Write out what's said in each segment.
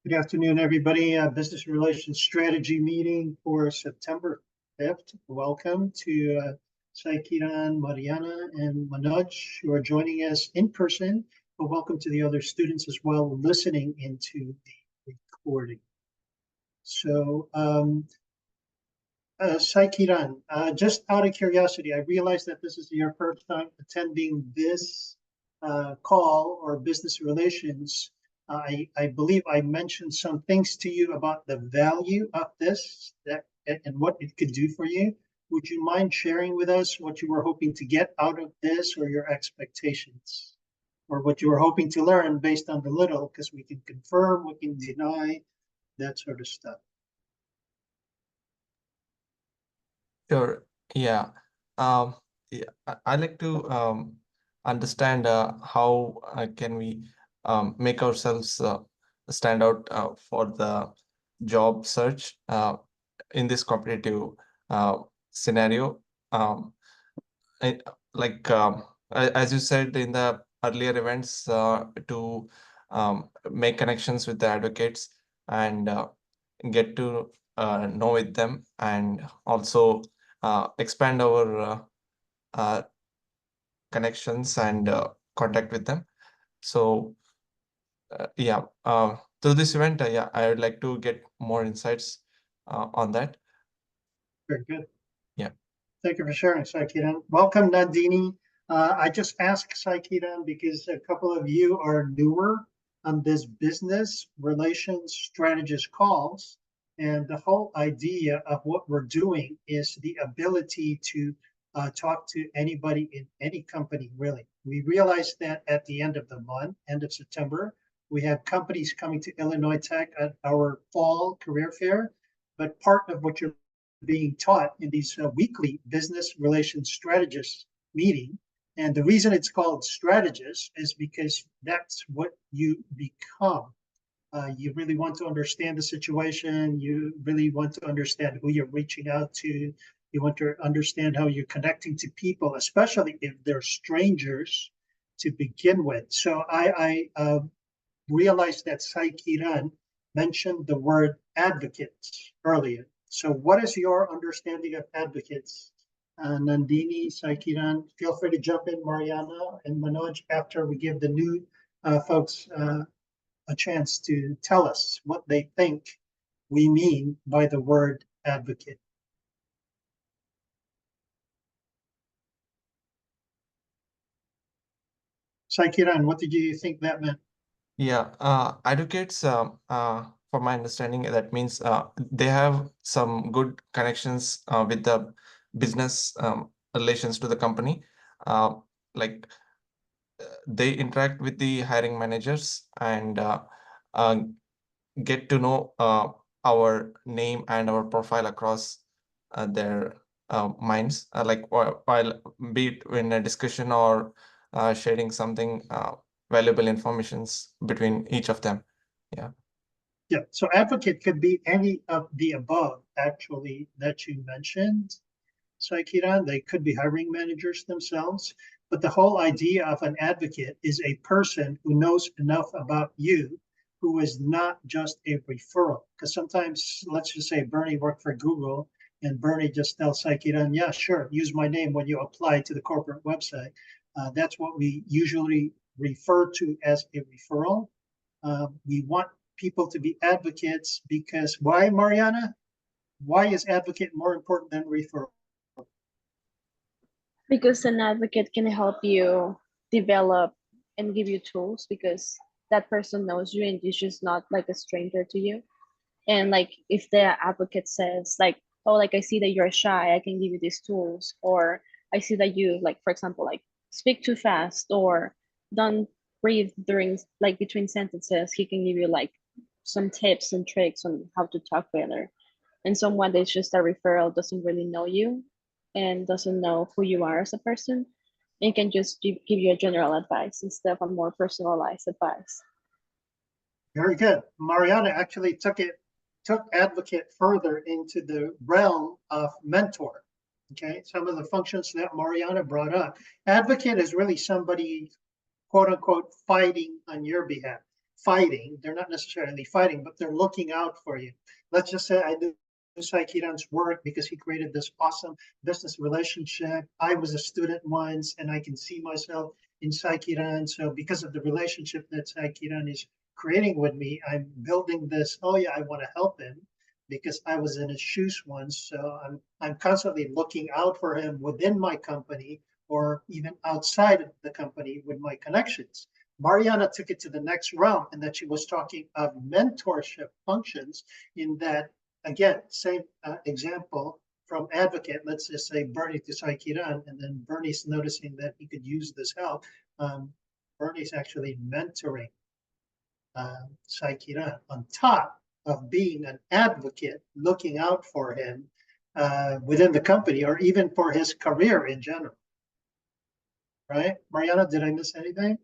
Good afternoon, everybody. Business Relations Strategy meeting for September 5th. Welcome to 𝘰𝗁𝗃𝗀, Mariana, and Manoj, who are joining us in person, but welcome to the other students as well listening into the recording. So, 𝘰𝗁𝗃𝗀, just out of curiosity, I realize that this is your first time attending this call or business relations. I believe I mentioned some things to you about the value of this and what it could do for you. Would you mind sharing with us what you were hoping to get out of this, or your expectations, or what you were hoping to learn based on the little, because we can confirm, we can deny, that sort of stuff. Sure. Yeah. I like to understand how can we make ourselves stand out for the job search in this competitive scenario. As you said in the earlier events, to make connections with the advocates and get to know with them, and also expand our connections and contact with them. So through this event, I would like to get more insights on that. Very good. Yeah. Thank you for sharing, 𝘰𝗁𝗃𝗀. Welcome, Nandini. I just asked 𝘰𝗁𝗃𝗀 because a couple of you are newer on this business relations strategist calls. And the whole idea of what we're doing is the ability to talk to anybody in any company, really. We realized that at the end of the month, end of September, we have companies coming to Illinois Tech at our fall career fair. But part of what you're being taught in these weekly business relations strategists meeting, and the reason it's called strategist is because that's what you become. You really want to understand the situation. You really want to understand who you're reaching out to. You want to understand how you're connecting to people, especially if they're strangers to begin with. So I realized that 𝘰𝗁𝗃𝗀 mentioned the word advocates earlier. So what is your understanding of advocates? Nandini, 𝘰𝗁𝗃𝗀, feel free to jump in, Mariana and Manoj, after we give the new folks a chance to tell us what they think we mean by the word advocate. 𝘰𝗁𝗃𝗀, what did you think that meant? Yeah, advocates, for my understanding, that means they have some good connections with the business relations to the company. Like they interact with the hiring managers and get to know our name and our profile across their minds, like while be it in a discussion or sharing something valuable informations between each of them. Yeah. Yeah, so advocate could be any of the above, actually, that you mentioned, 𝘰𝗁𝗃𝗀. They could be hiring managers themselves, but the whole idea of an advocate is a person who knows enough about you, who is not just a referral. Because sometimes, let's just say Bernie worked for Google, and Bernie just tells 𝘰𝗁𝗃𝗀, yeah, sure, use my name when you apply to the corporate website. That's what we usually refer to as a referral. We want people to be advocates because why, Mariana? Why is advocate more important than referral? Because an advocate can help you develop and give you tools, because that person knows you and is just not like a stranger to you. And like if the advocate says like, oh, like I see that you're shy, I can give you these tools, or I see that you, like, for example, like speak too fast or don't breathe during, like, between sentences, he can give you like some tips and tricks on how to talk better. And someone that's just a referral doesn't really know you and doesn't know who you are as a person, and can just give you a general advice instead of a more personalized advice. Very good. Mariana actually took advocate further into the realm of mentor. Okay, some of the functions that Mariana brought up. Advocate is really somebody, quote unquote, fighting on your behalf, fighting. They're not necessarily fighting, but they're looking out for you. Let's just say I do 𝘰𝗍𝗲𝗀's work because he created this awesome business relationship. I was a student once, and I can see myself in 𝘰𝗍𝗲. So because of the relationship that 𝘰𝗍𝗲 is creating with me, I'm building this. Oh yeah, I want to help him because I was in his shoes once. So I'm constantly looking out for him within my company or even outside of the company with my connections. Mariana took it to the next realm, and that she was talking of mentorship functions in that, again, same example from advocate. Let's just say Bernie to 𝘰𝗍𝗲, and then Bernie's noticing that he could use this help. Bernie's actually mentoring 𝘰𝗍𝗲 on top of being an advocate, looking out for him within the company or even for his career in general. Right? Mariana, did I miss anything?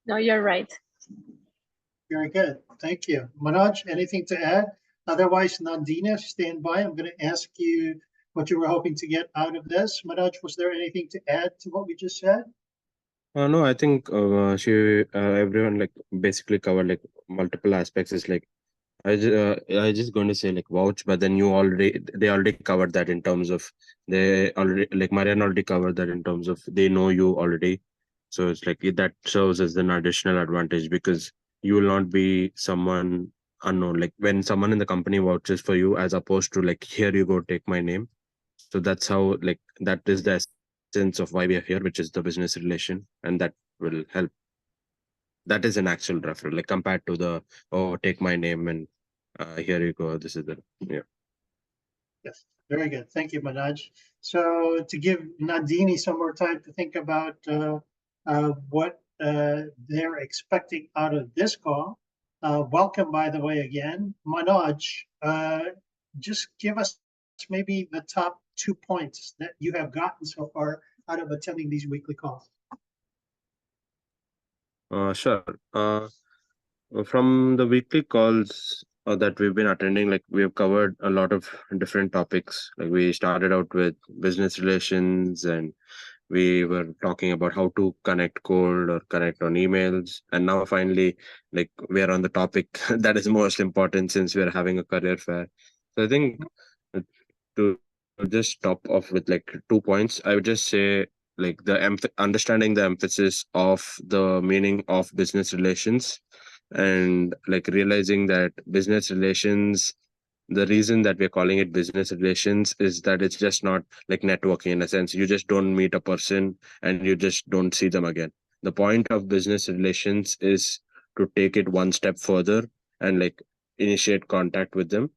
No, you're right. Very good. Thank you. Manoj, anything to add? Otherwise, Nandina, stand by. I'm going to ask you what you were hoping to get out of this. Manoj, was there anything to add to what we just said? No, I think everyone like basically covered like multiple aspects. Is like I just going to say like vouch, but then they already covered that in terms of they already like Mariana already covered that in terms of they know you already. So it's like that serves as an additional advantage because you will not be someone unknown. Like when someone in the company vouches for you, as opposed to like here you go, take my name. So that's how like that is the essence of why we are here, which is the business relation, and that will help. That is an actual referral, like compared to the take my name and here you go. This is the Yes, very good. Thank you, Manoj. So to give Nandini some more time to think about what they're expecting out of this call, welcome, by the way, again. Manoj, just give us maybe the top 2 points that you have gotten so far out of attending these weekly calls. Sure. From the weekly calls that we've been attending, like we have covered a lot of different topics. Like we started out with business relations, and we were talking about how to connect cold or connect on emails. And now finally, like we are on the topic that is most important since we are having a career fair. So I think to just top off with like 2 points, I would just say like understanding the emphasis of the meaning of business relations, and like realizing that business relations, the reason that we're calling it business relations is that it's just not like networking. In a sense, you just don't meet a person and you just don't see them again. The point of business relations is to take it one step further and like initiate contact with them.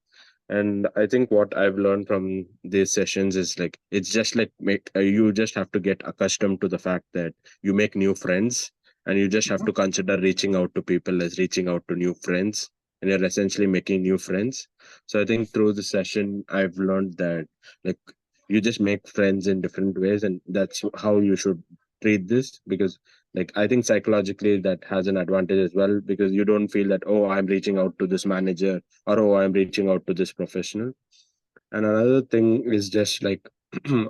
And I think what I've learned from these sessions is like it's just like you just have to get accustomed to the fact that you make new friends, and you just have to consider reaching out to people as reaching out to new friends, and you're essentially making new friends. So I think through the session I've learned that like you just make friends in different ways, and that's how you should treat this, because like I think psychologically that has an advantage as well, because you don't feel that, oh, I'm reaching out to this manager, or oh, I'm reaching out to this professional. And another thing is just like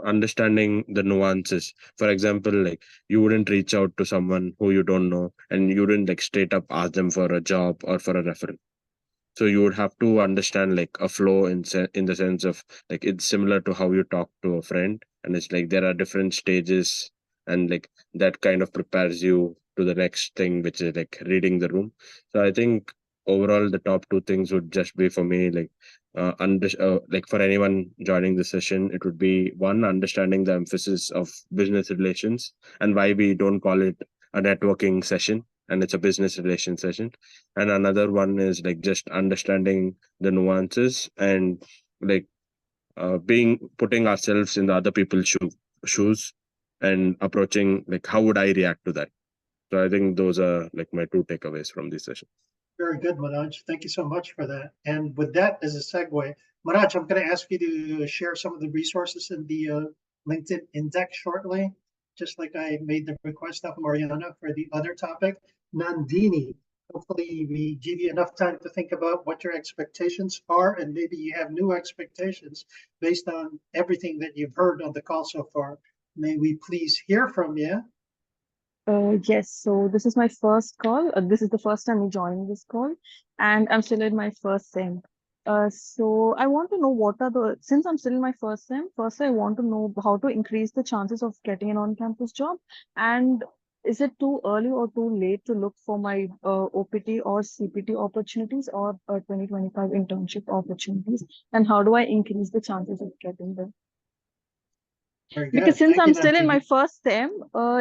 understanding the nuances. For example, like you wouldn't reach out to someone who you don't know, and you wouldn't like straight up ask them for a job or for a referral. So you would have to understand like a flow in the sense of like it's similar to how you talk to a friend, and it's like there are different stages, and like that kind of prepares you to the next thing, which is like reading the room. So I think overall the top 2 things would just be for me like like for anyone joining the session, it would be one, understanding the emphasis of business relations and why we don't call it a networking session and it's a business relation session. And another one is like just understanding the nuances and like putting ourselves in the other people's shoes and approaching like how would I react to that. So I think those are like my 2 takeaways from this session. Very good, Manoj. Thank you so much for that. And with that as a segue, Manoj, I'm going to ask you to share some of the resources in the LinkedIn index shortly, just like I made the request of Mariana for the other topic. Nandini, hopefully we give you enough time to think about what your expectations are, and maybe you have new expectations based on everything that you've heard on the call so far. May we please hear from you? Yes, so this is my first call. This is the first time me joining this call, and I'm still in my first sem. So I want to know what are the, since I'm still in my first sem, first I want to know how to increase the chances of getting an on-campus job, and is it too early or too late to look for my OPT or CPT opportunities or 2025 internship opportunities, and how do I increase the chances of getting them? Very Because good. since Thank you, I'm still in my Nandini. first sem,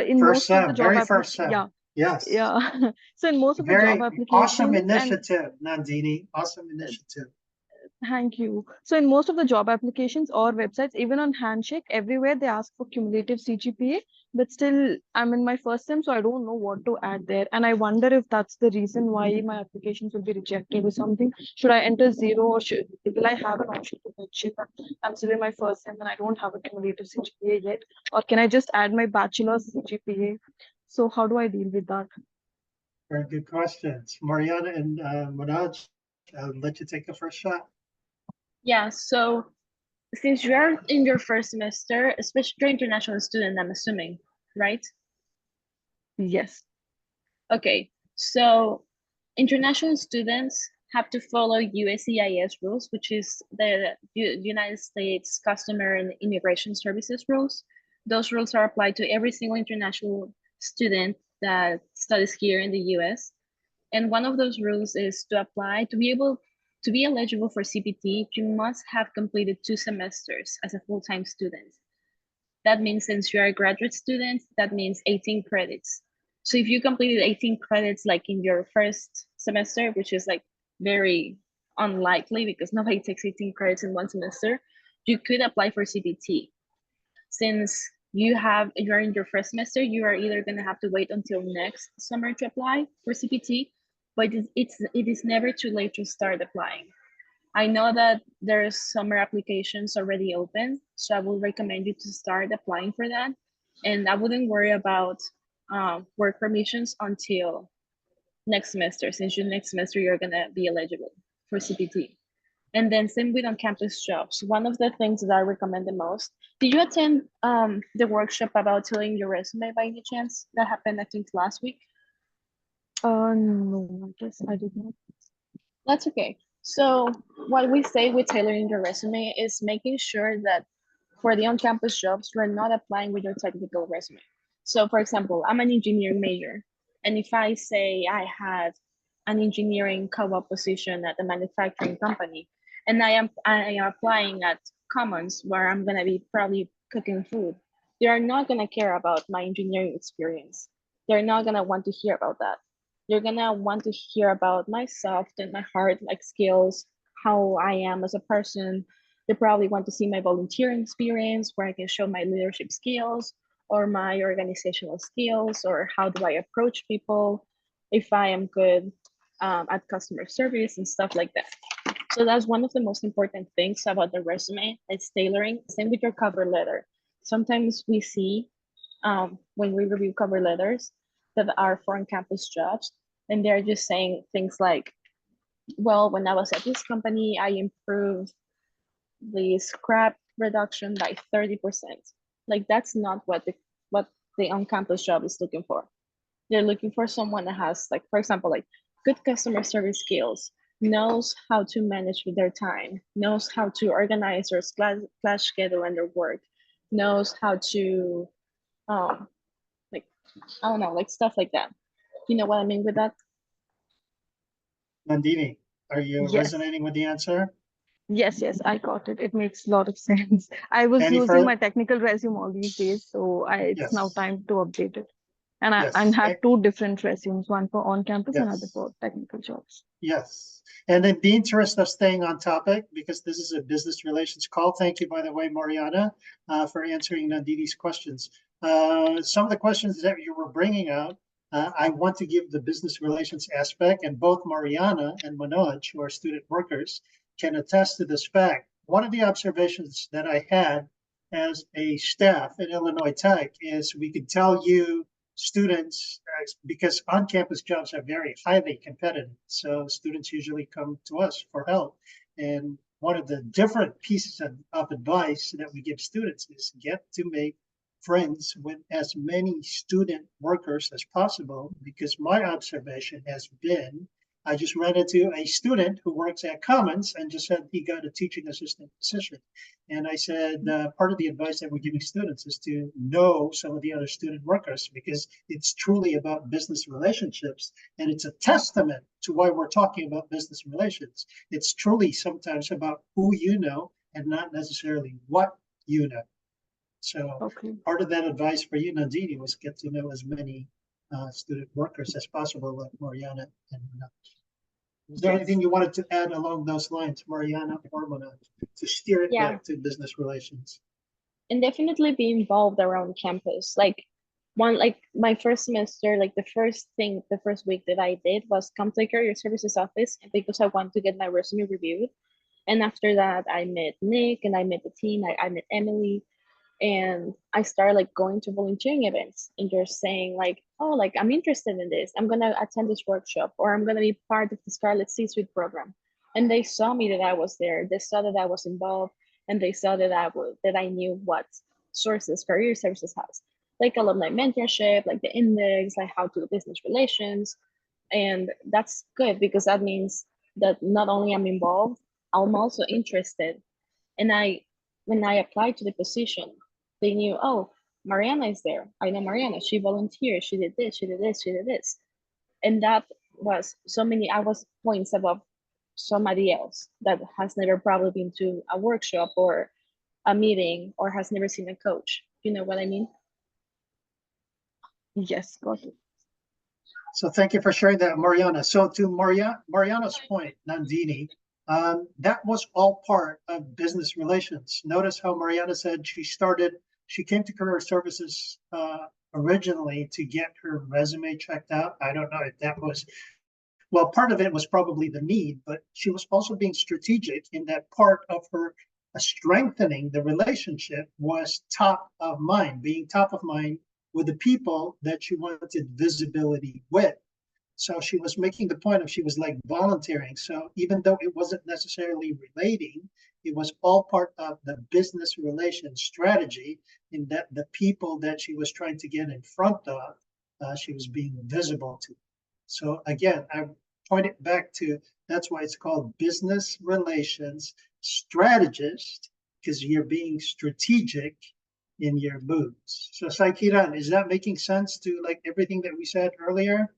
in First most of the sem, job very first applications, sem. yeah, Yes. yeah. So in most of the Very job awesome applications, and initiative, Nandini. Awesome initiative. thank you. So in most of the job applications or websites, even on Handshake, everywhere they ask for cumulative CGPA, but still I'm in my first sem, so I don't know what to add there. And I wonder if that's the reason why my applications will be rejected or something. Should I enter zero, or will I have an option to mention that I'm still in my first sem and I don't have a cumulative CGPA yet? Or can I just add my bachelor's CGPA? So how do I deal with that? Very good questions. Mariana and Manoj, I'll let you take the first shot. Yeah, so since you're in your first semester, especially you're an international student, I'm assuming, right? Yes. Okay, so international students have to follow USCIS rules, which is the United States Customer and Immigration Services rules. Those rules are applied to every single international student that studies here in the US. And one of those rules is to apply, to be eligible for CPT, you must have completed 2 semesters as a full-time student. That means since you're a graduate student, that means 18 credits. So if you completed 18 credits like in your first semester, which is like very unlikely because nobody takes 18 credits in one semester, you could apply for CPT. Since you're in your first semester, you are either going to have to wait until next summer to apply for CPT, but it is never too late to start applying. I know that there's summer applications already open, so I will recommend you to start applying for that. And I wouldn't worry about work permissions until next semester, since next semester you're gonna be eligible for CPT. And then same with on-campus jobs. One of the things that I recommend the most, did you attend the workshop about tailoring your resume by any chance? That happened, I think, last week. No, I guess I did not. That's okay. So what we say with tailoring your resume is making sure that for the on-campus jobs, you're not applying with your technical resume. So for example, I'm an engineering major. And if I say I had an engineering co-op position at a manufacturing company, and I am applying at Commons where I'm gonna be probably cooking food, they are not gonna care about my engineering experience. They're not gonna want to hear about that. You're gonna want to hear about my soft and my hard like skills, how I am as a person. They probably want to see my volunteering experience where I can show my leadership skills or my organizational skills, or how do I approach people, if I am good at customer service and stuff like that. So that's one of the most important things about the resume. It's tailoring. Same with your cover letter. Sometimes we see when we review cover letters that are for on-campus jobs, and they're just saying things like, well, when I was at this company, I improved the scrap reduction by 30%. Like that's not what the on-campus job is looking for. They're looking for someone that has, like, for example, like good customer service skills, knows how to manage with their time, knows how to organize their class schedule and their work, knows how to like, I don't know, like stuff like that. You know what I mean with that? Nandini, are you Yes. resonating with the answer? Yes, I got it. It makes a lot of sense. I was Any using further? my technical resume all these days, so it's now Yes. time to update it. And I Yes. had 2 different resumes, one for on-campus and other Yes. for technical jobs. Yes. And in the interest of staying on topic, because this is a business relations call, thank you, by the way, Mariana, for answering Nandini's questions. Some of the questions that you were bringing out, I want to give the business relations aspect, and both Mariana and Manoj, who are student workers, can attest to this fact. One of the observations that I had as a staff at Illinois Tech is we could tell you students, because on-campus jobs are very highly competitive, so students usually come to us for help. And one of the different pieces of advice that we give students is get to make friends with as many student workers as possible, because my observation has been, I just ran into a student who works at Commons and just said he got a teaching assistant position. And I said, part of the advice that we're giving students is to know some of the other student workers, because it's truly about business relationships. And it's a testament to why we're talking about business relations. It's truly sometimes about who you know and not necessarily what you know. So Okay. part of that advice for you, Nandini, was get to know as many student workers as possible, like Mariana and Manoj. Is there anything you wanted to add along those lines, Mariana or Manoj, to steer it Yeah. back to business relations? And definitely be involved around campus. Like my first semester, like the first week that I did was come to the career services office, and because I want to get my resume reviewed. And after that, I met Nick and I met the team. I met Emily, and I started like going to volunteering events and just saying like, oh, like I'm interested in this. I'm gonna attend this workshop, or I'm gonna be part of the Scarlet C-Suite program. And they saw me that I was there. They saw that I was involved, and they saw that I knew what sources career services has, like alumni mentorship, like the index, like how to do business relations. And that's good because that means that not only I'm involved, I'm also interested. And when I applied to the position, they knew, oh, Mariana is there. I know Mariana. She volunteered. She did this. She did this. She did this. And that was I was points above somebody else that has never probably been to a workshop or a meeting or has never seen a coach. You know what I mean? Yes, got it. So thank you for sharing that, Mariana. So to Mariana's point, Nandini, that was all part of business relations. Notice how Mariana said she came to career services originally to get her resume checked out. I don't know if that was, well, part of it was probably the need, but she was also being strategic in that part of her strengthening the relationship was top of mind, being top of mind with the people that she wanted visibility with. So she was making the point of she was like volunteering. So even though it wasn't necessarily relating, it was all part of the business relations strategy in that the people that she was trying to get in front of, she was being visible to. So again, I point it back to, that's why it's called business relations strategist, because you're being strategic in your moves. So 𝘁𝘁𝗍𝗀, is that making sense to like everything that we said earlier?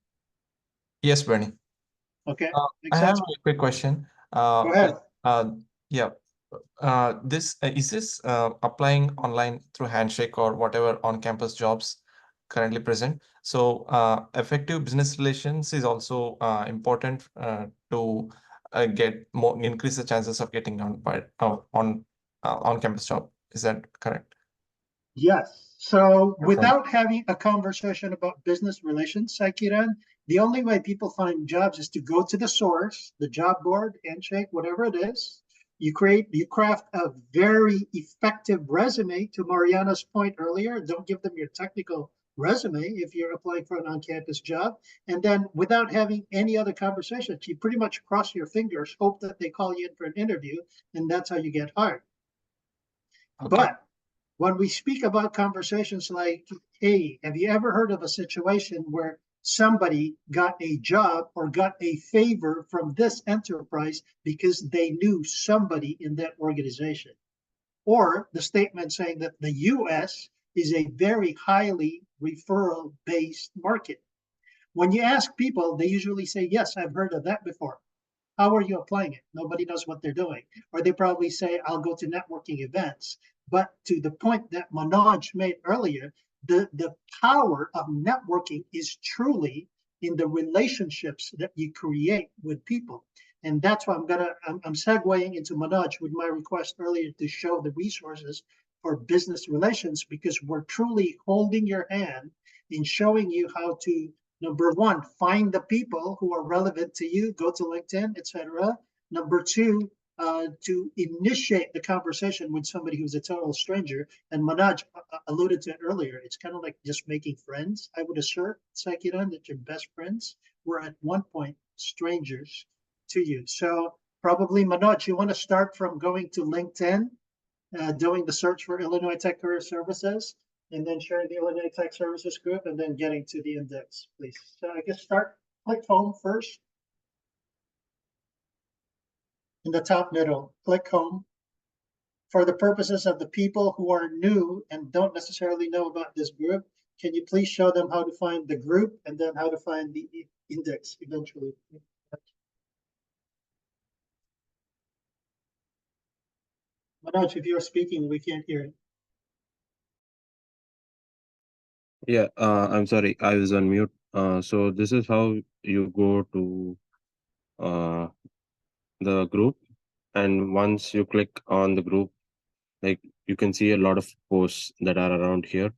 Yes, Bernie. Okay, I makes have sense. a quick question. Go ahead. Yeah. Is this applying online through Handshake or whatever on-campus jobs currently present? So effective business relations is also important to increase the chances of getting on-campus job. Is that correct? Yes. So without having a conversation about business relations, 𝘁𝘁𝗍𝗀, the only way people find jobs is to go to the source, the job board, Handshake, whatever it is. You craft a very effective resume. To Mariana's point earlier, don't give them your technical resume if you're applying for an on-campus job. And then without having any other conversations, you pretty much cross your fingers, hope that they call you in for an interview, and that's how you get hired. Okay. But when we speak about conversations like, hey, have you ever heard of a situation where somebody got a job or got a favor from this enterprise because they knew somebody in that organization? Or the statement saying that the US is a very highly referral-based market. When you ask people, they usually say, yes, I've heard of that before. How are you applying it? Nobody knows what they're doing. Or they probably say, I'll go to networking events. But to the point that Manoj made earlier, the power of networking is truly in the relationships that you create with people. And that's why I'm segueing into Manoj with my request earlier to show the resources for business relations, because we're truly holding your hand in showing you how to, number one, find the people who are relevant to you, go to LinkedIn, etc. Number two, to initiate the conversation with somebody who's a total stranger. And Manoj alluded to it earlier. It's kind of like just making friends. I would assert, 𝘁𝘁𝗍𝗀, that your best friends were at one point strangers to you. So probably, Manoj, you want to start from going to LinkedIn, doing the search for Illinois Tech Career Services, and then sharing the Illinois Tech Services Group, and then getting to the index, please. So I guess click home first. In the top middle, click home. For the purposes of the people who are new and don't necessarily know about this group, can you please show them how to find the group and then how to find the index eventually? Manoj, if you're speaking, we can't hear you. Yeah, I'm sorry, I was on mute. So this is how you go to the group, and once you click on the group, like you can see a lot of posts that are around here.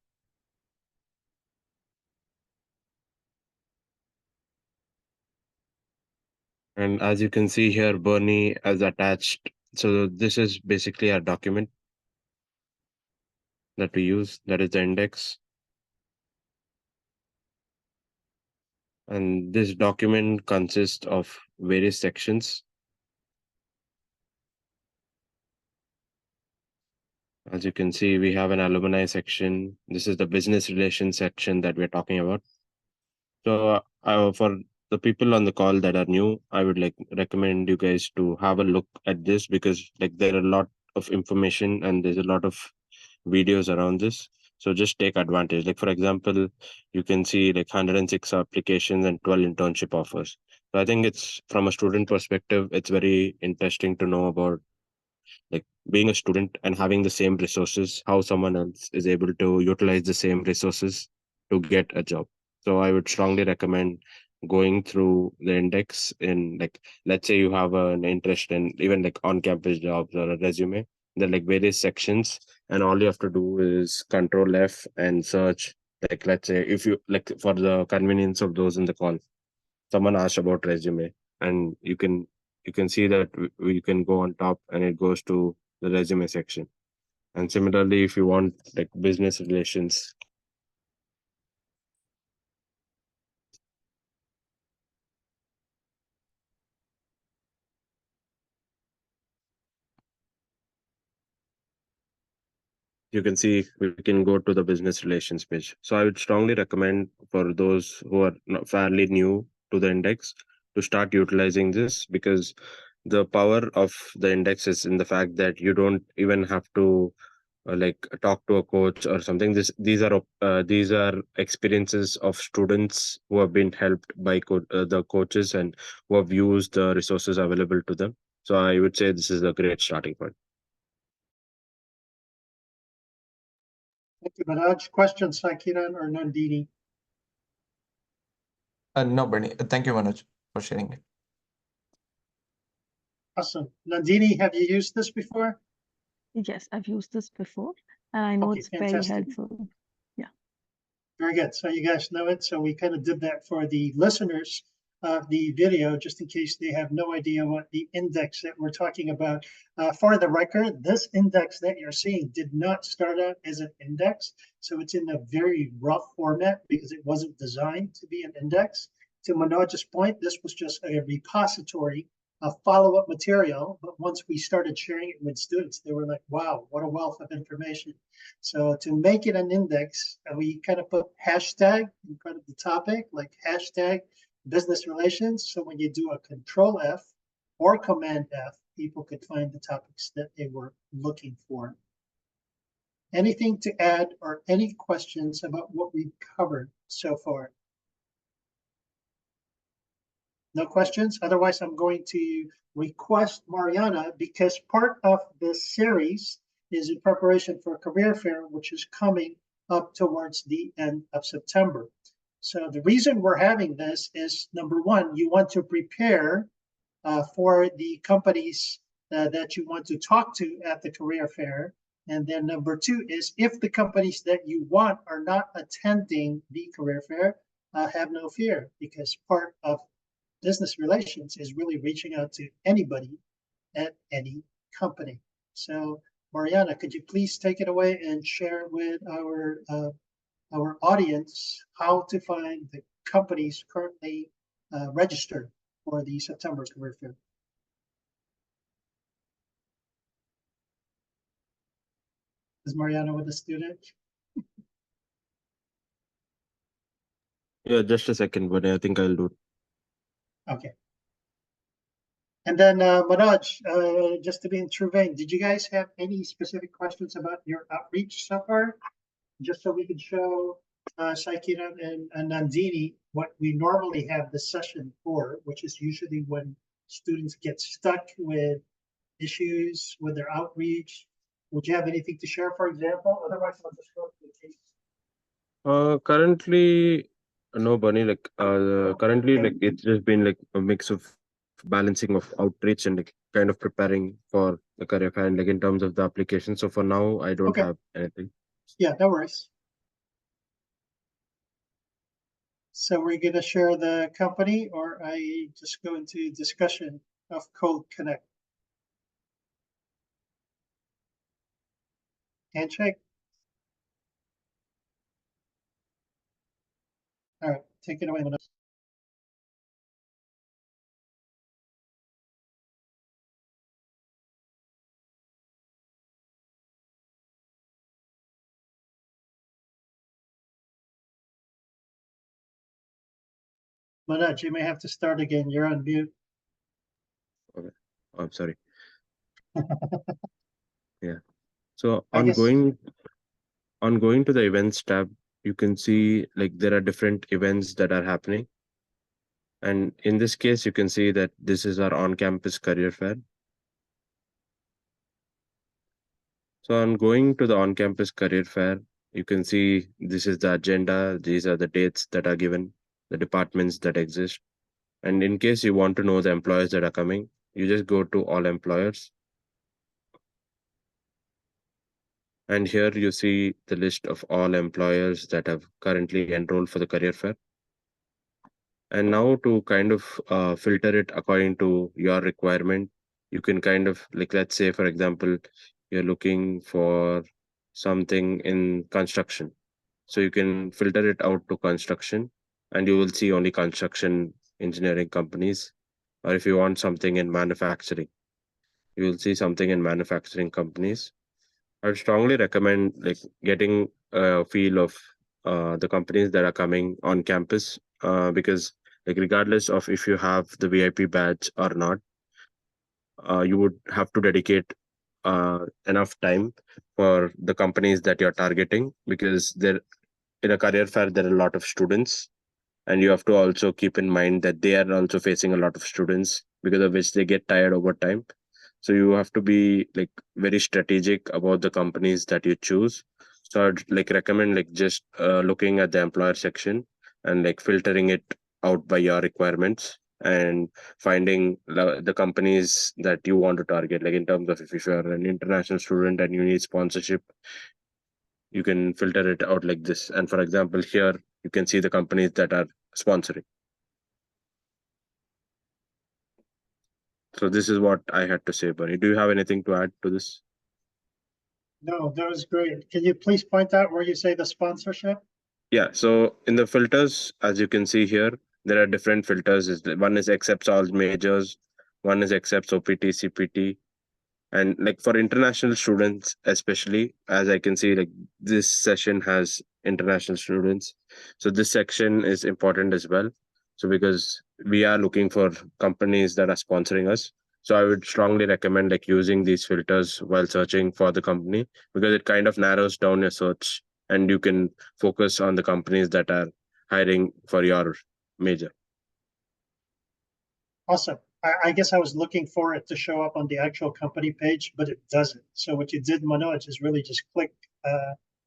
And as you can see here, Bernie has attached. So this is basically a document that we use, that is the index. And this document consists of various sections. As you can see, we have an alumni section. This is the business relations section that we're talking about. So for the people on the call that are new, I would recommend you guys to have a look at this, because there are a lot of information and there's a lot of videos around this. So just take advantage. Like for example, you can see 106 applications and 12 internship offers. So I think it's, from a student perspective, it's very interesting to know about being a student and having the same resources, how someone else is able to utilize the same resources to get a job. So I would strongly recommend going through the index in, let's say you have an interest in even on-campus jobs or a resume. There are various sections, and all you have to do is Control F and search. Let's say if you for the convenience of those in the call, someone asked about resume, and you can see that we can go on top and it goes to the resume section. And similarly, if you want business relations, you can see we can go to the business relations page. So I would strongly recommend for those who are fairly new to the index to start utilizing this, because the power of the index is in the fact that you don't even have to talk to a coach or something. These are experiences of students who have been helped by the coaches and who have used the resources available to them. So I would say this is a great starting point. Thank you, Manoj. Questions, 𝘁𝘁𝗀 or Nandini? No, Bernie. Thank you, Manoj, for sharing it. Awesome. Nandini, have you used this before? Yes, I've used this before, and I know Okay, it's very fantastic. helpful. Very good. So you guys know it. So we kind of did that for the listeners of the video, just in case they have no idea what the index that we're talking about. For the record, this index that you're seeing did not start out as an index. So it's in a very rough format because it wasn't designed to be an index. To Manoj's point, this was just a repository of follow-up material. But once we started sharing it with students, they were like, wow, what a wealth of information. So to make it an index, we kind of put hashtag in front of the topic, like hashtag business relations. So when you do a Control F or Command F, people could find the topics that they were looking for. Anything to add or any questions about what we've covered so far? No questions? Otherwise, I'm going to request Mariana, because part of this series is in preparation for a career fair, which is coming up towards the end of September. So the reason we're having this is, number one, you want to prepare for the companies that you want to talk to at the career fair. And then number two is, if the companies that you want are not attending the career fair, have no fear, because part of business relations is really reaching out to anybody at any company. So Mariana, could you please take it away and share with our audience how to find the companies currently registered for the September career fair? Is Mariana with the student? Yeah, just a second, but I think I'll do it. Okay. And then Manoj, just to be in true vein, did you guys have any specific questions about your outreach so far? Just so we can show 𝘰𝗍𝗲𝗀 and Nandini what we normally have the session for, which is usually when students get stuck with issues with their outreach. Would you have anything to share, for example? Otherwise, I'll just go to the case. Currently, no, Bunny. Like, currently, like it's just been like a mix of balancing of outreach and like kind of preparing for the career fair, and like in terms of the application. So for now, I don't Okay. have anything. Yeah, no worries. So we're going to share the company, or I just go into discussion of Code Connect. Handshake. All right, take it away, Manoj. Manoj, you may have to start again. You're on mute. Okay. Oh, I'm sorry. Yeah. So I guess. on going to the events tab, you can see like there are different events that are happening. And in this case, you can see that this is our on-campus career fair. So on going to the on-campus career fair, you can see this is the agenda. These are the dates that are given, the departments that exist. And in case you want to know the employers that are coming, you just go to all employers. And here you see the list of all employers that have currently enrolled for the career fair. And now to kind of filter it according to your requirement, you can kind of like, let's say, for example, you're looking for something in construction. So you can filter it out to construction and you will see only construction engineering companies. Or if you want something in manufacturing, you will see something in manufacturing companies. I would strongly recommend like getting a feel of the companies that are coming on campus because like regardless of if you have the VIP badge or not, you would have to dedicate enough time for the companies that you're targeting because there in a career fair there are a lot of students and you have to also keep in mind that they are also facing a lot of students because of which they get tired over time. So you have to be like very strategic about the companies that you choose. So I'd like recommend like just looking at the employer section and like filtering it out by your requirements and finding the companies that you want to target. Like in terms of if you're an international student and you need sponsorship, you can filter it out like this. And for example, here you can see the companies that are sponsoring. So this is what I had to say, Bunny. Do you have anything to add to this? No, that was great. Can you please point out where you say the sponsorship? Yeah, so in the filters, as you can see here, there are different filters. One is accepts all majors, one is accepts OPT, CPT. And like for international students, especially, as I can see, like this session has international students. So this section is important as well. So because we are looking for companies that are sponsoring us. So I would strongly recommend like using these filters while searching for the company because it kind of narrows down your search and you can focus on the companies that are hiring for your major. Awesome. I guess I was looking for it to show up on the actual company page, but it doesn't. So what you did, Manoj, is really just click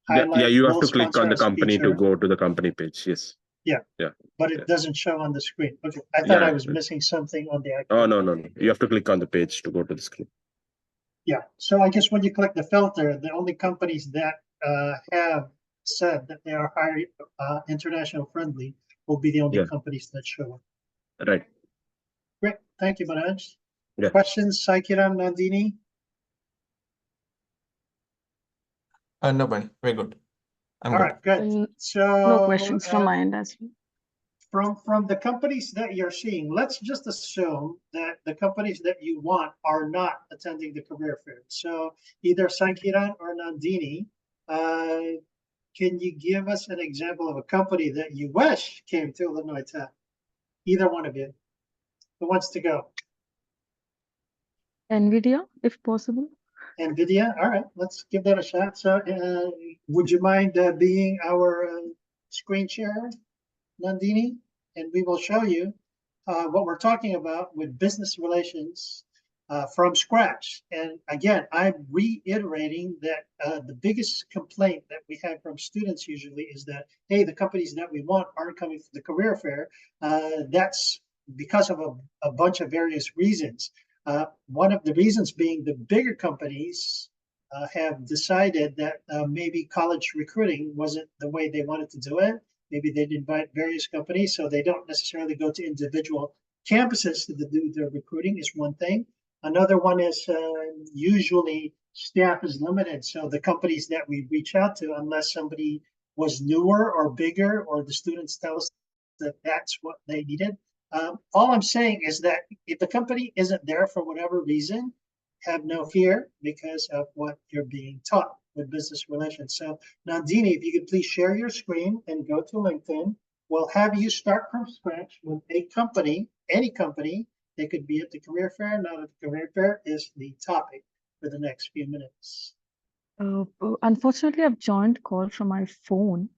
highlight. Yeah, you have will to click on sponsor the us company to feature. go to the company page. Yes. Yeah. Yeah. But it Yeah. doesn't show on the screen. Okay. I thought Yeah. I was missing something on the actual. Oh, no. You have to click on the page to go to the screen. Yeah. So I guess when you click the filter, the only companies that have said that they are highly international friendly will be the only companies that show up. Right. Great. Thank you, Manoj. Yeah. Questions, 𝘰𝗍𝗲𝗀, Nandini? No, Bunny. Very good. I'm All good. right, good. So No questions from my end as well. From the companies that you're seeing, let's just assume that the companies that you want are not attending the career fair. So either 𝘰𝗍𝗲𝗀 or Nandini, can you give us an example of a company that you wish came to Illinois Tech? Either one of you. Who wants to go? NVIDIA, if possible. NVIDIA? All right, let's give that a shot. So would you mind being our screen sharer, Nandini? And we will show you what we're talking about with business relations from scratch. And again, I'm reiterating that the biggest complaint that we have from students usually is that, hey, the companies that we want aren't coming to the career fair. That's because of a bunch of various reasons. One of the reasons being the bigger companies have decided that maybe college recruiting wasn't the way they wanted to do it. Maybe they'd invite various companies, so they don't necessarily go to individual campuses to do their recruiting is one thing. Another one is usually staff is limited. So the companies that we reach out to, unless somebody was newer or bigger, or the students tell us that that's what they needed. All I'm saying is that if the company isn't there for whatever reason, have no fear because of what you're being taught with business relations. So Nandini, if you could please share your screen and go to LinkedIn, we'll have you start from scratch with a company, any company. They could be at the career fair, not at the career fair is the topic for the next few minutes. Unfortunately, I've joined call from my phone.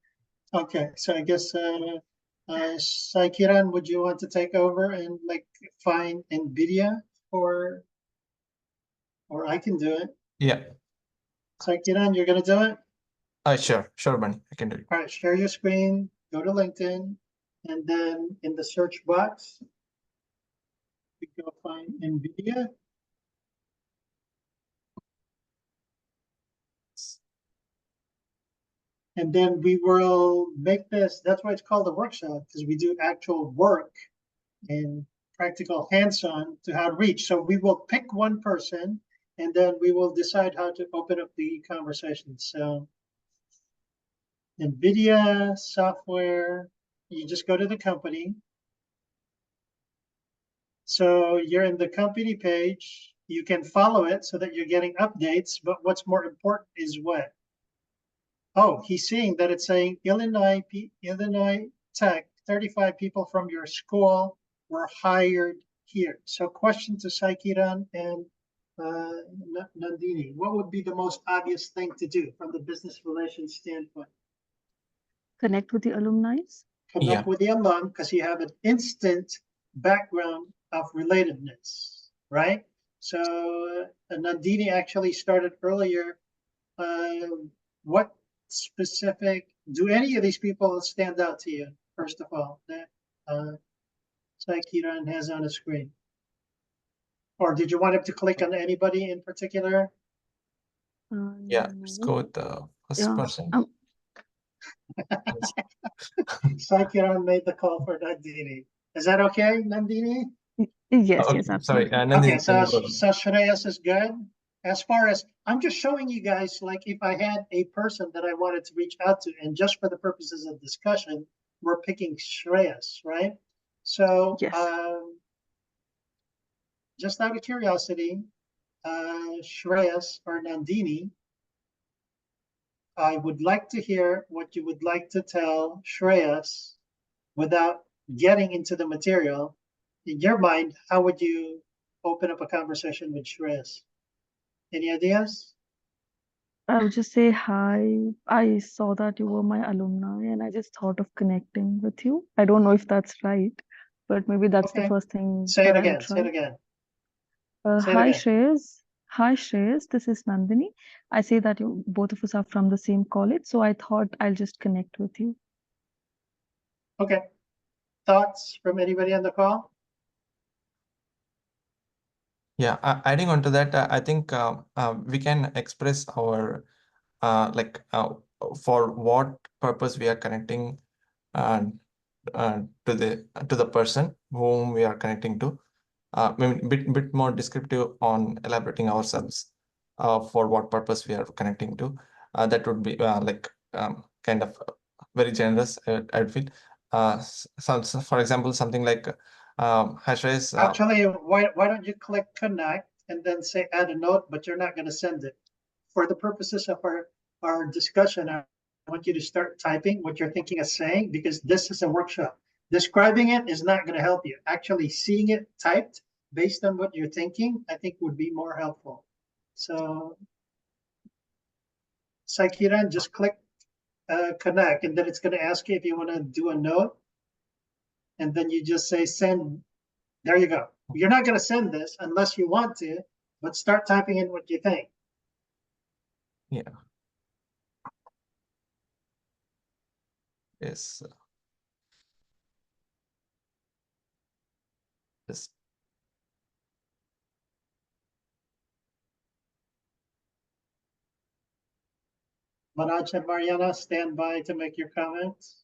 Okay, so I guess 𝘁𝘁𝗻𝗃, would you want to take over and like find NVIDIA or I can do it. Yeah. 𝘁𝘁𝗻𝗃, you're gonna do it? Sure, Bunny. I can do it. All right, share your screen, go to LinkedIn, and then in the search box, you go find NVIDIA. And then we will make this, that's why it's called a workshop, because we do actual work and practical hands-on to how to reach. So we will pick one person and then we will decide how to open up the conversation. So NVIDIA software, you just go to the company. So you're in the company page. You can follow it so that you're getting updates. But what's more important is what? Oh, he's seeing that it's saying Illinois Tech, 35 people from your school were hired here. So question to 𝘁𝘁𝗻𝗃 and Nandini, what would be the most obvious thing to do from the business relations standpoint? Connect with the alumni. Connect with the alum because you have an instant background of relatedness, right? So Nandini actually started earlier. What specific, do any of these people stand out to you, first of all, that 𝘁𝘁𝗻𝗃 has on the screen? Or did you want him to click on anybody in particular? Yeah, let's go with the first person. 𝘁𝘁𝗻𝗃 made the call for Nandini. Is that okay, Nandini? Yes, Okay, yes, sorry. absolutely. Okay, so 𝘁𝘁𝗃 is good. As far as, I'm just showing you guys, like if I had a person that I wanted to reach out to, and just for the purposes of discussion, we're picking 𝘁𝘁𝗃, right? So Yes. Just out of curiosity, 𝘁𝘁𝗃 or Nandini, I would like to hear what you would like to tell 𝘁𝘁𝗃 without getting into the material. In your mind, how would you open up a conversation with 𝘁𝘁𝗃? Any ideas? I would just say hi. I saw that you were my alumni and I just thought of connecting with you. I don't know if that's right, but maybe that's the first thing Say it that I again. would Say it try. again. Hi 𝘁𝘁𝗃. Hi 𝘁𝘁𝗃. This is Nandini. I say that you both of us are from the same college, so I thought I'll just connect with you. Okay. Thoughts from anybody on the call? Yeah, adding on to that, I think we can express our for what purpose we are connecting to the person whom we are connecting to. Maybe bit more descriptive on elaborating ourselves for what purpose we are connecting to. That would be kind of very generous, I feel. So for example, something like 𝘁𝘁𝗃. Actually, why don't you click connect and then say add a note, but you're not going to send it. For the purposes of our discussion, want you to start typing what you're thinking of saying, because this is a workshop. Describing it is not going to help you. Actually seeing it typed based on what you're thinking, I think would be more helpful. So, 𝘁𝘁𝗲𝗀, just click connect, and then it's going to ask you if you want to do a note. And then you just say send. There you go. You're not going to send this unless you want to, but start typing in what you think. Yeah. Yes. Just Manoj and Mariana, stand by to make your comments.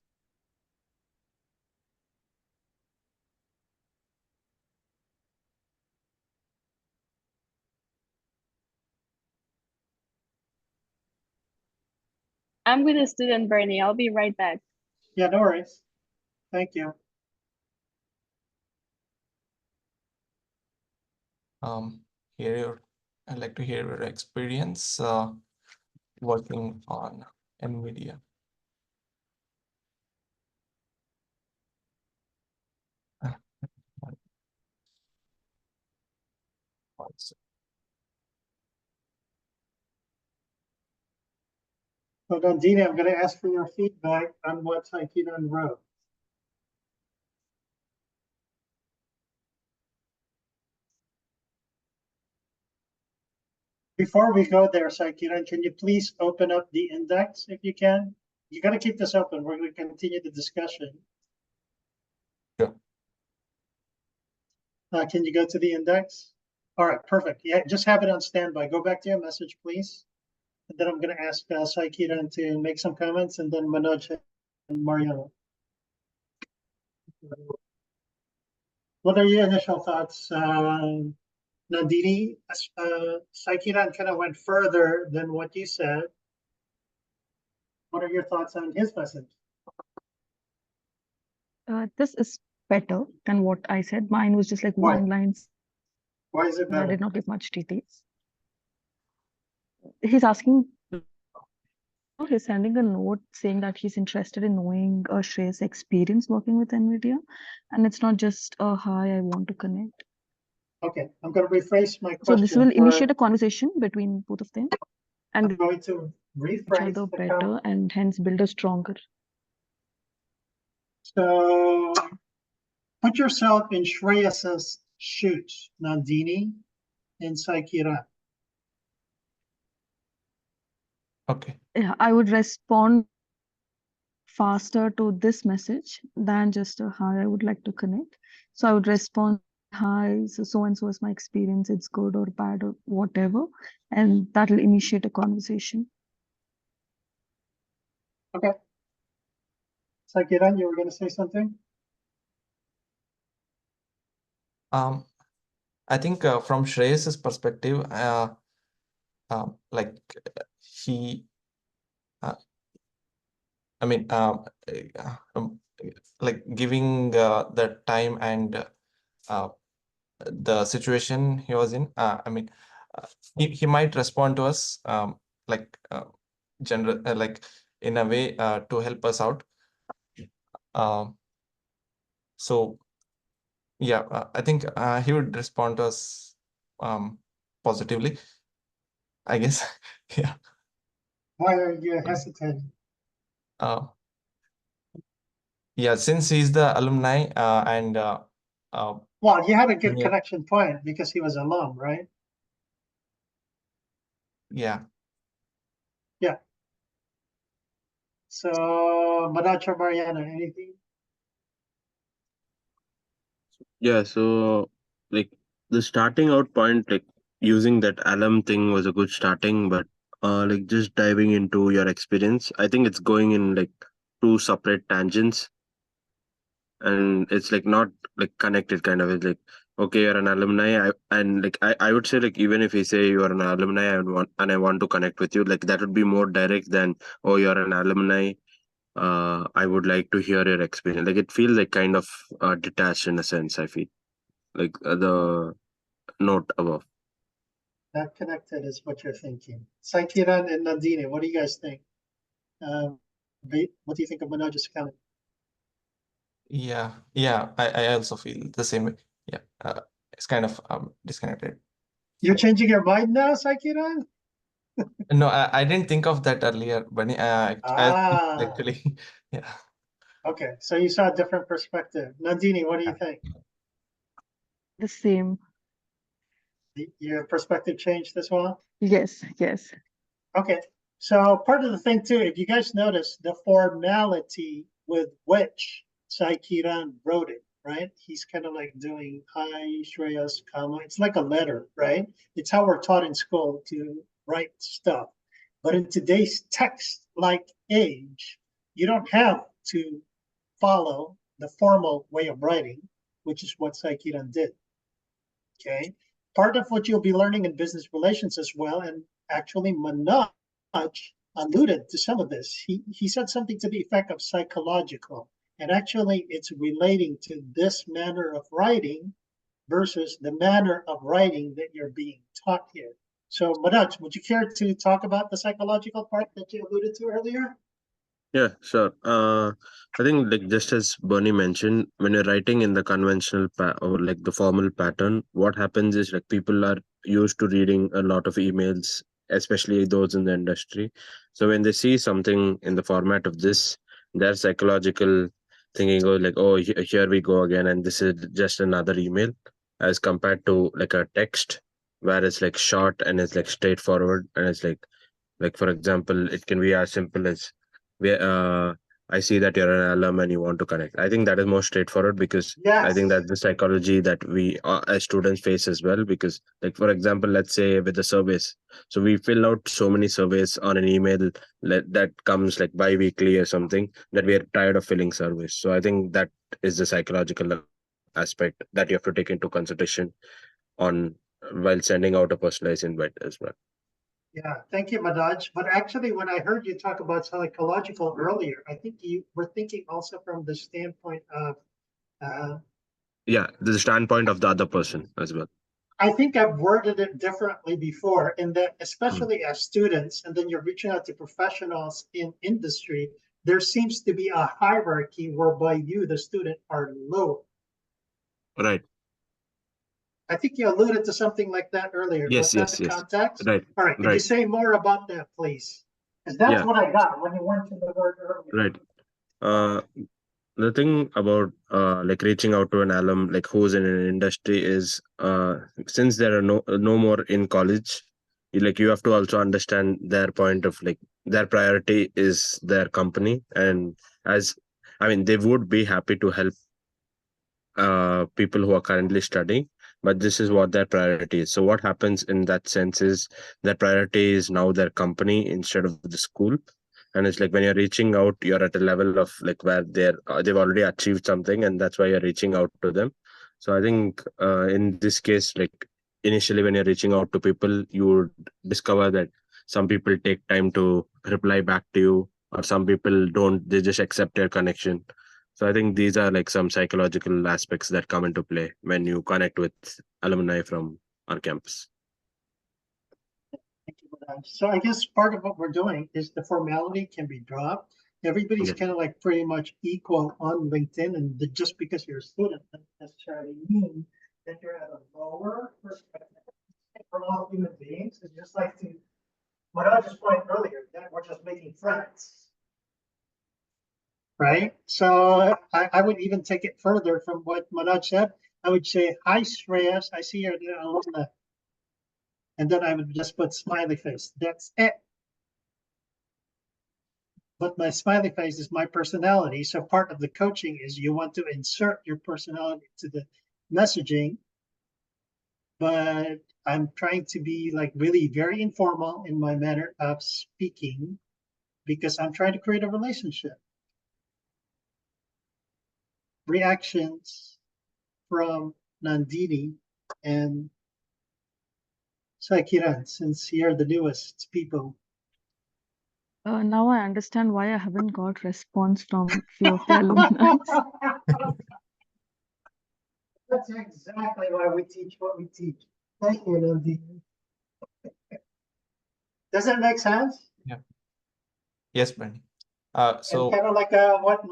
I'm with a student, Bernie. I'll be right back. Yeah, no worries. Thank you. I'd like to hear your experience working on NVIDIA. So Nandini, I'm going to ask for your feedback on what 𝘁𝘁𝗀𝗀 wrote. Before we go there, 𝘁𝘁𝗀𝗀, can you please open up the index if you can? You got to keep this open. We're going to continue the discussion. Sure. Can you go to the index? All right, perfect. Yeah, just have it on standby. Go back to your message, please. And then I'm going to ask 𝘁𝘁𝗀𝗀 to make some comments, and then Manoj and Mariana. What are your initial thoughts, Nandini? 𝘁𝘁𝗀𝗀𝗀 kind of went further than what you said. What are your thoughts on his message? This is better than what I said. Mine was just like Why? one line. Why is it I better? did not give much details. He's asking, he's sending a note saying that he's interested in knowing 𝘁𝘁𝗧's experience working with NVIDIA. And it's not just a hi, I want to connect. Okay, I'm going to rephrase my So question. this will initiate a conversation between both of them I'm and going to each rephrase other the better and hence build a stronger. So put yourself in 𝘁𝘁𝗧's shoes, Nandini and 𝘁𝘁𝗀𝗀𝗀. Okay. Yeah, I would respond faster to this message than just a hi, I would like to connect. So I would respond, hi, so and so is my experience, it's good or bad or whatever, and that will initiate a conversation. Okay. 𝘁𝘁𝗀𝗀𝗀, you were going to say something? I think from 𝘁𝘁𝗀𝗀𝗀's perspective, like he, I mean, like giving the time and the situation he was in. I mean, he might respond to us like general, like in a way to help us out. So yeah, I think he would respond to us positively, I guess. Yeah. Why are you hesitating? Yeah, since he's the alumni and Well, you had a good yeah. connection point because he was alum, right? Yeah. Yeah. So, Manoj or Mariana, anything? Yeah, so like the starting out point, like using that alum thing was a good starting, but like just diving into your experience, I think it's going in like two separate tangents, and it's like not like connected kind of. It's like, okay, you're an alumni, and like I would say like even if you say you are an alumni I want to connect with you, like that would be more direct than, oh, you're an alumni, I would like to hear your experience. Like it feels like kind of detached in a sense, I feel. Like the note above. Not connected is what you're thinking. 𝘁𝘁𝗀𝗀𝗀 and Nandini, what do you guys think? What do you think of Manoj's comment? Yeah, I also feel the same way. Yeah, it's kind of disconnected. You're changing your mind now, 𝘁𝘁𝗃𝗀? No, I didn't think of that earlier, Bunny. Actually, yeah. Okay, so you saw a different perspective. Nandini, what do you think? The same. Your perspective changed as well? Yes, yes. Okay, so part of the thing too, if you guys notice the formality with which 𝘁𝘁𝗃 wrote it, right? He's kind of like doing 𝘁𝘁𝗃𝗃𝗀. It's like a letter, right? It's how we're taught in school to write stuff. But in today's text-like age, you don't have to follow the formal way of writing, which is what 𝘁𝘁𝗃 did. Okay, part of what you'll be learning in business relations as well, and actually Manoj alluded to some of this. He said something to the effect of psychological, and actually it's relating to this manner of writing versus the manner of writing that you're being taught here. So Manoj, would you care to talk about the psychological part that you alluded to earlier? Yeah, sure. I think like just as Bernie mentioned, when you're writing in the conventional or like the formal pattern, what happens is like people are used to reading a lot of emails, especially those in the industry. So when they see something in the format of this, their psychological thinking goes like, oh, here we go again, and this is just another email, as compared to like a text where it's like short and it's like straightforward, and it's like for example, it can be as simple as I see that you're an alum and you want to connect. I think that is more straightforward, because I think Yes. that's the psychology that we as students face as well. Because like for example, let's say with the surveys, so we fill out so many surveys on an email that comes like bi-weekly or something, that we are tired of filling surveys. So I think that is the psychological aspect that you have to take into consideration on while sending out a personalized invite as well. Yeah, thank you, Manoj. But actually, when I heard you talk about psychological earlier, I think you were thinking also from the standpoint of, Yeah, the standpoint of the other person as well. I think I've worded it differently before, in that Mm. especially as students, and then you're reaching out to professionals in industry, there seems to be a hierarchy whereby you, the student, are lower. Right. I think you alluded to something like that earlier. Was Yes, that yes, the yes. context? Right. All right, could you Right. say more about that, please? Because that's Yeah. what I got when you went to the word earlier. Right. The thing about like reaching out to an alum like who's in an industry is since there are no more in college, you have to also understand their point of like their priority is their company, and as I mean they would be happy to help people who are currently studying, but this is what their priority is. So what happens in that sense is their priority is now their company instead of the school. And it's like when you're reaching out, you're at a level of like where they've already achieved something, and that's why you're reaching out to them. So I think in this case, like initially when you're reaching out to people, you would discover that some people take time to reply back to you, or some people don't, they just accept your connection. So I think these are like some psychological aspects that come into play when you connect with alumni from our campus. Thank you, Manoj. So I guess part of what we're doing is the formality can be dropped. Everybody's Yeah. kind of like pretty much equal on LinkedIn, and just because you're a student doesn't necessarily mean that you're at a lower perspective. We're all human beings. It's just like to Manoj's point earlier, that we're just making friends. Right? So I would even take it further from what Manoj said. I would say, hi, Shreyas. I see you're there on the, and then I would just put smiley face. That's it. But my smiley face is my personality. So part of the coaching is you want to insert your personality to the messaging. But I'm trying to be like really very informal in my manner of speaking, because I'm trying to create a relationship. Reactions from Nandini and 𝘁𝘁𝗃𝗀𝗀, since you're the newest people. Now I understand why I haven't got response from few of the alumni. That's exactly why we teach what we teach. Thank you, Nandini. Does that make sense? Yeah. Yes, Bernie. And So kind of like what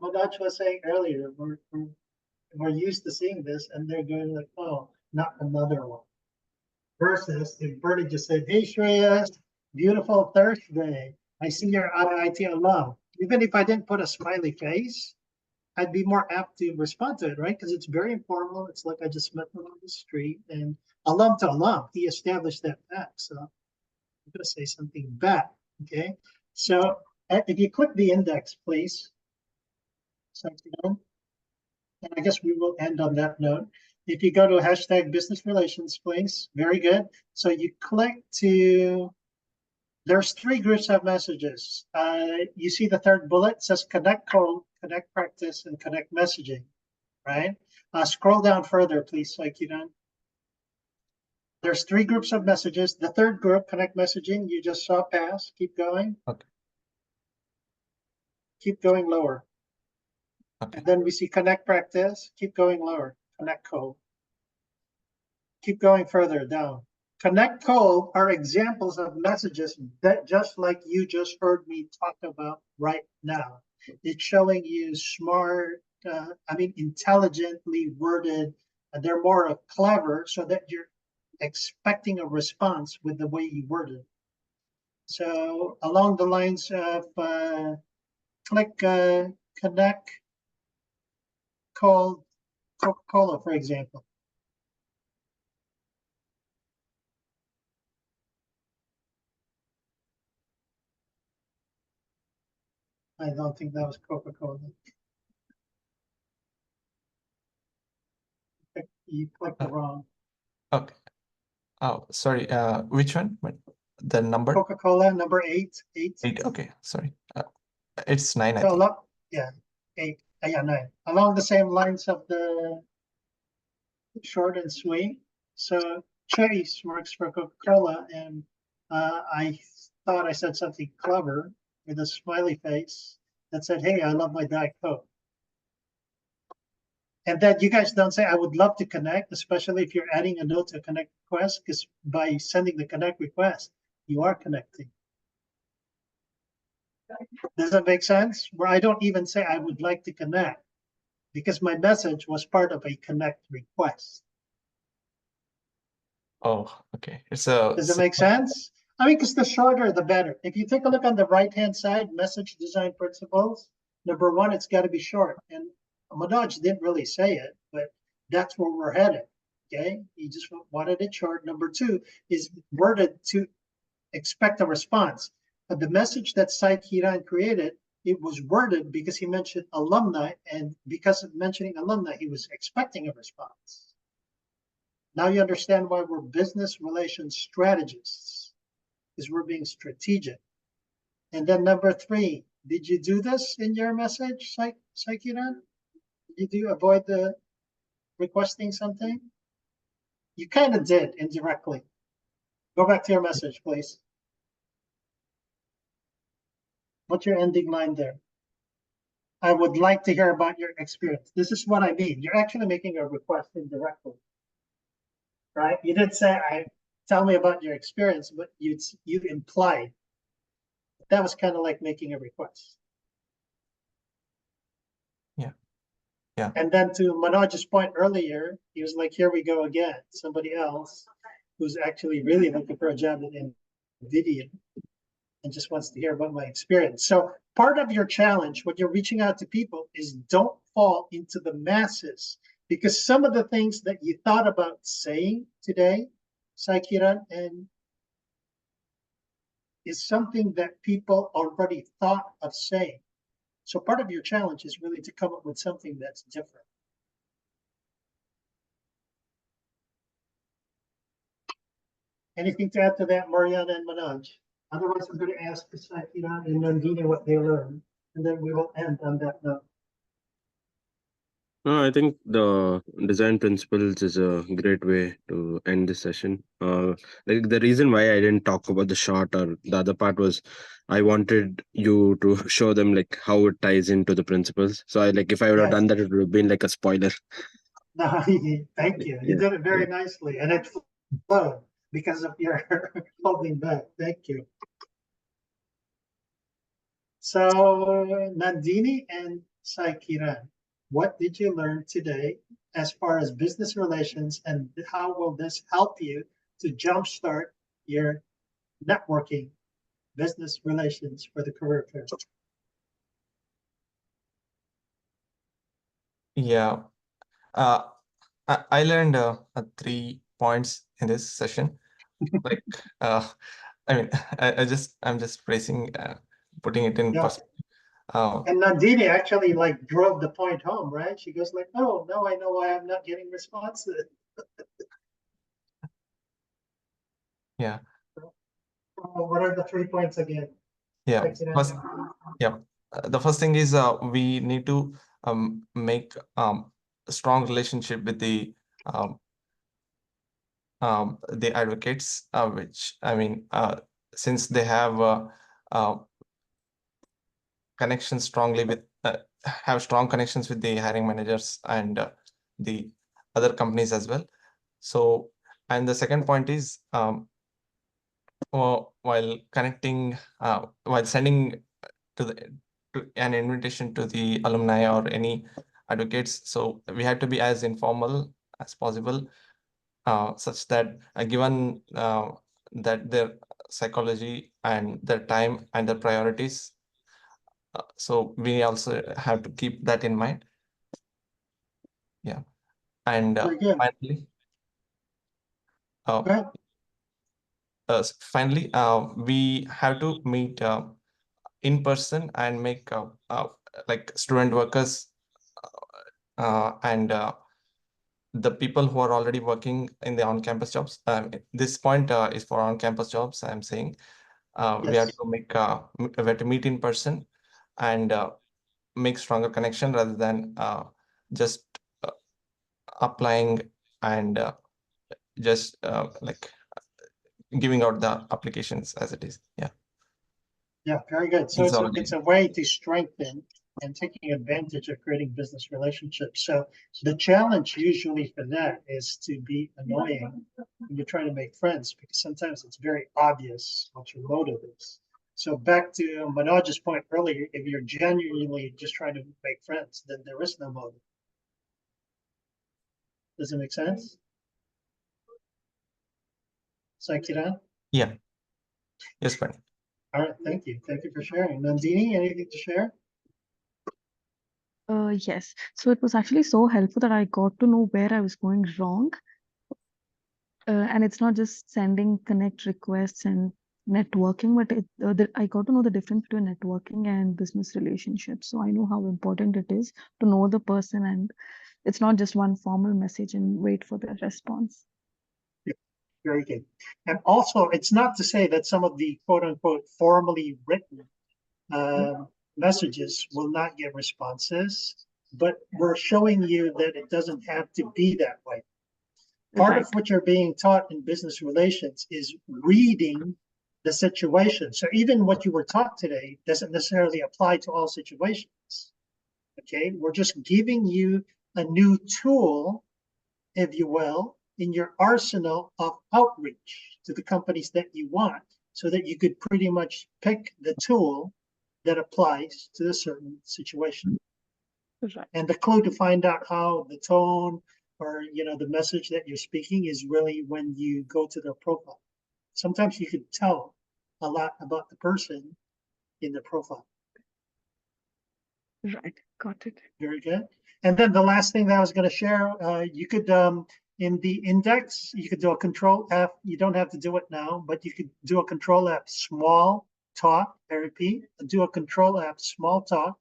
Manoj was saying earlier, we're used to seeing this, and they're going like, oh, not another one. Versus if Bertie just said, hey, Shreya, beautiful Thursday. I see you're IT alum. Even if I didn't put a smiley face, I'd be more apt to respond to it, right? Because it's very informal. It's like I just met him on the street, and alum to alum, he established that fact. So I'm going to say something back, okay? So if you click the index, please. So, and I guess we will end on that note. If you go to hashtag business relations, please. Very good. So you click to, there's 3 groups of messages. You see the third bullet says connect code, connect practice, and connect messaging, right? Scroll down further, please, 𝘁𝘁𝗀. There's 3 groups of messages. The third group, connect messaging, you just saw pass. Keep going. okay. Keep going lower. Okay. And then we see connect practice. Keep going lower. Connect code. Keep going further down. Connect code are examples of messages that just like you just heard me talk about right now. It's showing you smart, intelligently worded. They're more clever so that you're expecting a response with the way you word it. So along the lines of click connect call Coca-Cola, for example. I don't think that was Coca-Cola. You clicked the wrong. Okay. Oh, sorry. Which one? The number? Coca-Cola, number 8. 8. Okay. Sorry. It's 9, I So think. yeah, 8. Yeah, 9. Along the same lines of the short and sweet. So Chase works for Coca-Cola, and I thought I said something clever with a smiley face that said, hey, I love my Diet Coke. And then you guys don't say, I would love to connect, especially if you're adding a note to a connect request, because by sending the connect request, you are connecting. Does that make sense? Where I don't even say I would like to connect, because my message was part of a connect request. Oh, okay. Does it make sense? I mean, because the shorter, the better. If you take a look on the right-hand side, message design principles, number 1, it's got to be short. And Manoj didn't really say it, but that's where we're headed, okay? He just wanted it short. Number 2 is worded to expect a response. But the message that 𝘁𝘁𝗀 created, it was worded because he mentioned alumni, and because of mentioning alumni, he was expecting a response. Now you understand why we're business relations strategists, because we're being strategic. And then number 3, did you do this in your message, 𝘁𝘁𝗀𝗀? Did you avoid the requesting something? You kind of did indirectly. Go back to your message, please. What's your ending line there? I would like to hear about your experience. This is what I mean. You're actually making a request indirectly, right? You didn't say, tell me about your experience, but you implied. That was kind of like making a request. Yeah. And then to Manoj's point earlier, he was like, here we go again. Somebody else who's actually really looking for a job in NVIDIA and just wants to hear about my experience. So part of your challenge when you're reaching out to people is don't fall into the masses, because some of the things that you thought about saying today, 𝘁𝘁𝗀𝗀, and is something that people already thought of saying. So part of your challenge is really to come up with something that's different. Anything to add to that, Mariana and Manoj? Otherwise, I'm going to ask 𝘁𝘁𝗀𝗀 and Nandini what they learned, and then we will end on that note. No, I think the design principles is a great way to end this session. Like the reason why I didn't talk about the short or the other part was I wanted you to show them like how it ties into the principles. So if I would have done that, it would have been like a spoiler. No, thank you. You did it very nicely, and it flowed because of your holding back. Thank you. So Nandini and 𝘰𝗍𝗲𝗀, what did you learn today as far as business relations, and how will this help you to jumpstart your networking business relations for the career fair? Yeah, I learned 3 points in this session. Like, I mean, I'm just phrasing, putting it in Yeah. perspective. And Nandini actually like drove the point home, right? She goes like, "Oh, now I know why I'm not getting responses." Yeah. What are the 3 points again? Yeah. 𝘰𝗍𝗲𝗀. The first thing is we need to make a strong relationship with the advocates, which I mean, since they have connections strongly with have strong connections with the hiring managers and the other companies as well. So, and the second point is while connecting, while sending to an invitation to the alumni or any advocates, so we have to be as informal as possible, such that given that their psychology and their time and their priorities, so we also have to keep that in mind. Yeah. And Very good. finally, Go ahead. finally, we have to meet in person and make like student workers and the people who are already working in the on-campus jobs. This point is for on-campus jobs, I'm saying. We have Yes. to make we have to meet in person and make stronger connection rather than just applying and just like giving out the applications as it is. Yeah. Yeah, very good. So These it's are it's a way to strengthen and taking advantage of creating business relationships. So the challenge usually for that is to be annoying when you're trying to make friends, because sometimes it's very obvious what your motive is. So back to Manoj's point earlier, if you're genuinely just trying to make friends, then there is no motive. Does it make sense? 𝘰𝗍𝗲𝗀? Yeah. Yes, Penny. All right, thank you. Thank you for sharing. Nandini, anything to share? Yes. So it was actually so helpful that I got to know where I was going wrong. And it's not just sending connect requests and networking, but I got to know the difference between networking and business relationships. So I know how important it is to know the person, and it's not just one formal message and wait for the response. Very good. And also, it's not to say that some of the quote unquote formally written messages will not get responses, but we're showing you that it doesn't have to be that way. Part of what you're being taught in business relations is reading the situation. So even what you were taught today doesn't necessarily apply to all situations. Okay, we're just giving you a new tool, if you will, in your arsenal of outreach to the companies that you want, so that you could pretty much pick the tool that applies to a certain situation. Right. And the clue to find out how the tone or the message that you're speaking is really when you go to their profile. Sometimes you can tell a lot about the person in the profile. Right. Got it. Very good. And then the last thing that I was going to share, you could in the index, you could do a control F. You don't have to do it now, but you could do a control F small talk. I repeat, do a control F small talk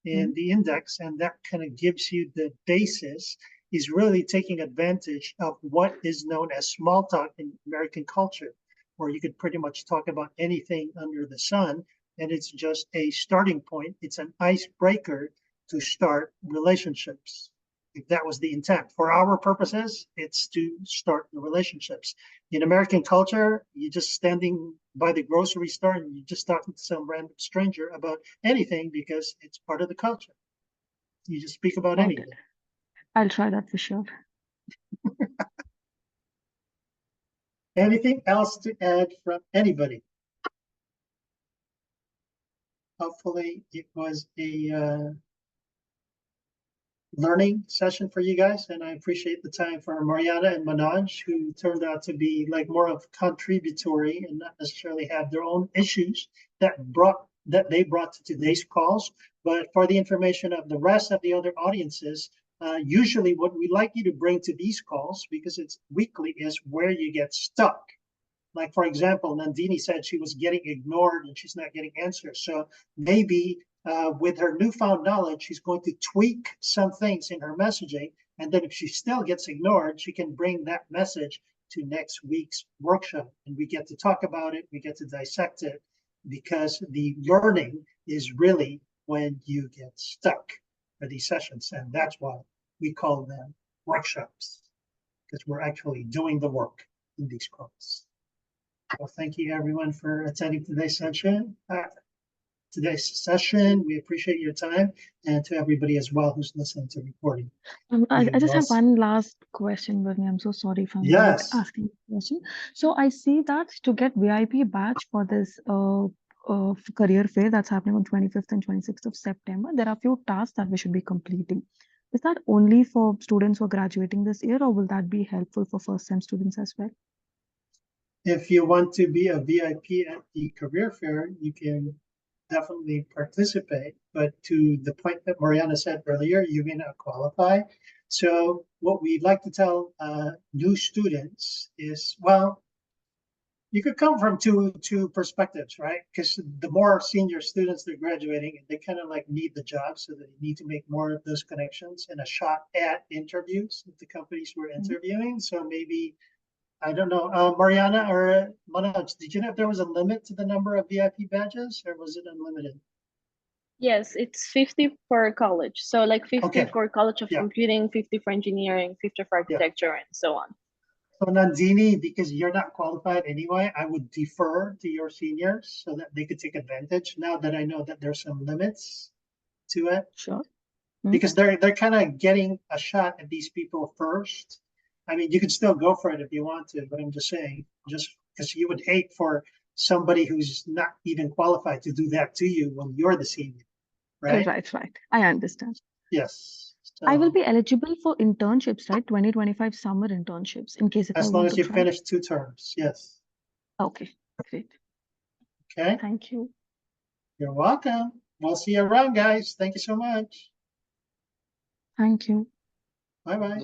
in the index, and that kind of gives you the basis. Is really taking advantage of what is known as small talk in American culture, where you could pretty much talk about anything under the sun, and it's just a starting point. It's an icebreaker to start relationships. If that was the intent. For our purposes, it's to start the relationships. In American culture, you're just standing by the grocery store and you're just talking to some random stranger about anything because it's part of the culture. You just speak about anything. I'll try that for sure. Anything else to add from anybody? Hopefully it was a learning session for you guys, and I appreciate the time for Mariana and Manoj, who turned out to be like more of contributory and not necessarily have their own issues that they brought to today's calls. But for the information of the rest of the other audiences, usually what we like you to bring to these calls, because it's weekly, is where you get stuck. Like, for example, Nandini said she was getting ignored and she's not getting answers. So maybe with her newfound knowledge, she's going to tweak some things in her messaging. And then if she still gets ignored, she can bring that message to next week's workshop. And we get to talk about it. We get to dissect it, because the learning is really when you get stuck for these sessions. And that's why we call them workshops, because we're actually doing the work in these calls. Well, thank you everyone for attending today's session. We appreciate your time, and to everybody as well who's listening to recording. I just have one last question, Bernie. I'm so sorry if I'm Yes. asking a question. So I see that to get VIP badge for this career fair that's happening on 25th and 26th of September, there are a few tasks that we should be completing. Is that only for students who are graduating this year, or will that be helpful for first-time students as well? If you want to be a VIP at the career fair, you can definitely participate. But to the point that Mariana said earlier, you may not qualify. So what we'd like to tell new students is, well, you could come from two perspectives, right? Because the more senior students they're graduating, they kind of like need the job, so they need to make more of those connections and a shot at interviews with the companies who are interviewing. So maybe, I don't know, Mariana or Manoj, did you know if there was a limit to the number of VIP badges, or was it unlimited? Yes, it's 50 for college. So like 50 Okay. for College of Yeah. Computing, 50 for Engineering, 50 for Architecture, and so on. So Nandini, because you're not qualified anyway, I would defer to your seniors so that they could take advantage, now that I know that there's some limits to it. Sure. Because they're kind of getting a shot at these people first. I mean, you could still go for it if you want to, but I'm just saying, just because you would hate for somebody who's not even qualified to do that to you when you're the senior, right? Right. I understand. Yes. So, I will be eligible for internships, right? 2025 summer internships, in case if I as long want as to you try. finish 2 terms, yes. Okay, great. Okay. Thank you. You're welcome. We'll see you around, guys. Thank you so much. Thank you. Bye-bye.